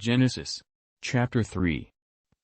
Genesis chapter 3.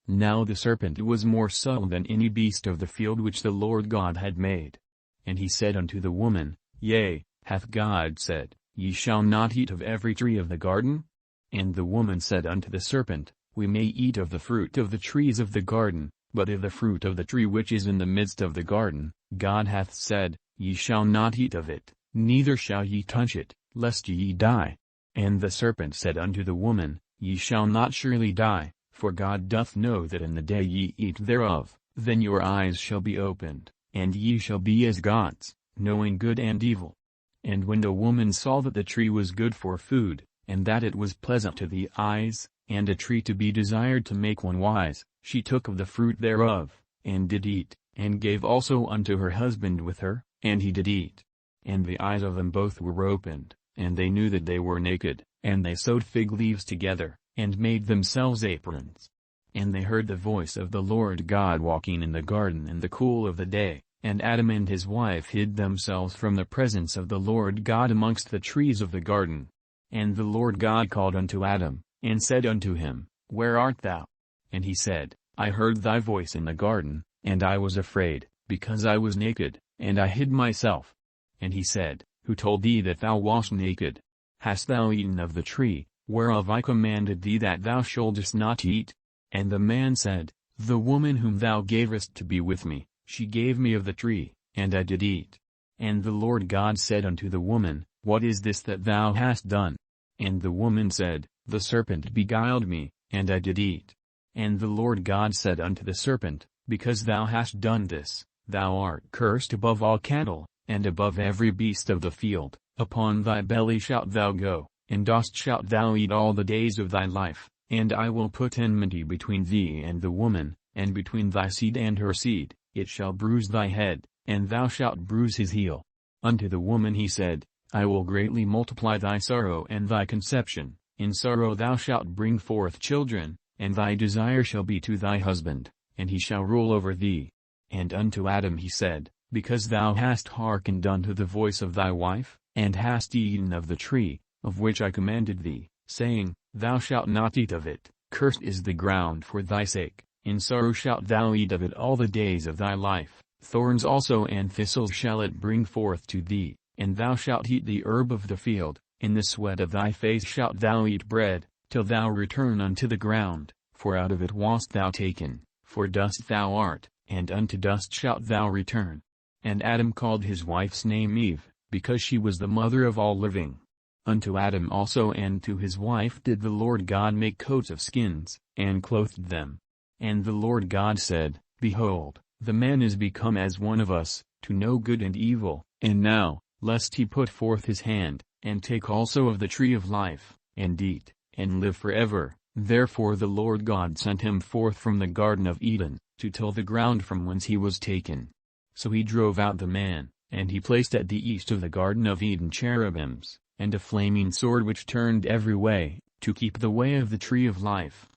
Now the serpent was more subtle than any beast of the field which the Lord God had made. And he said unto the woman, Yea, hath God said, Ye shall not eat of every tree of the garden? And the woman said unto the serpent, We may eat of the fruit of the trees of the garden, but of the fruit of the tree which is in the midst of the garden, God hath said, Ye shall not eat of it, neither shall ye touch it, lest ye die. And the serpent said unto the woman, Ye shall not surely die, for God doth know that in the day ye eat thereof, then your eyes shall be opened, and ye shall be as gods, knowing good and evil. And when the woman saw that the tree was good for food, and that it was pleasant to the eyes, and a tree to be desired to make one wise, she took of the fruit thereof, and did eat, and gave also unto her husband with her, and he did eat. And the eyes of them both were opened, and they knew that they were naked, and they sewed fig leaves together, and made themselves aprons. And they heard the voice of the Lord God walking in the garden in the cool of the day, and Adam and his wife hid themselves from the presence of the Lord God amongst the trees of the garden. And the Lord God called unto Adam, and said unto him, Where art thou? And he said, I heard thy voice in the garden, and I was afraid, because I was naked, and I hid myself. And he said, Who told thee that thou wast naked? Hast thou eaten of the tree, whereof I commanded thee that thou shouldest not eat? And the man said, The woman whom thou gavest to be with me, she gave me of the tree, and I did eat. And the Lord God said unto the woman, What is this that thou hast done? And the woman said, The serpent beguiled me, and I did eat. And the Lord God said unto the serpent, Because thou hast done this, thou art cursed above all cattle, and above every beast of the field. Upon thy belly shalt thou go, and dust shalt thou eat all the days of thy life. And I will put enmity between thee and the woman, and between thy seed and her seed. It shall bruise thy head, and thou shalt bruise his heel. Unto the woman he said, I will greatly multiply thy sorrow and thy conception. In sorrow thou shalt bring forth children, and thy desire shall be to thy husband, and he shall rule over thee. And unto Adam he said, Because thou hast hearkened unto the voice of thy wife, and hast eaten of the tree, of which I commanded thee, saying, Thou shalt not eat of it, cursed is the ground for thy sake, in sorrow shalt thou eat of it all the days of thy life, thorns also and thistles shall it bring forth to thee, and thou shalt eat the herb of the field, in the sweat of thy face shalt thou eat bread, till thou return unto the ground, for out of it wast thou taken, for dust thou art, and unto dust shalt thou return. And Adam called his wife's name Eve, because she was the mother of all living. Unto Adam also and to his wife did the Lord God make coats of skins, and clothed them. And the Lord God said, Behold, the man is become as one of us, to know good and evil, and now, lest he put forth his hand, and take also of the tree of life, and eat, and live forever. Therefore the Lord God sent him forth from the Garden of Eden, to till the ground from whence he was taken. So he drove out the man, and he placed at the east of the Garden of Eden cherubims, and a flaming sword which turned every way, to keep the way of the tree of life.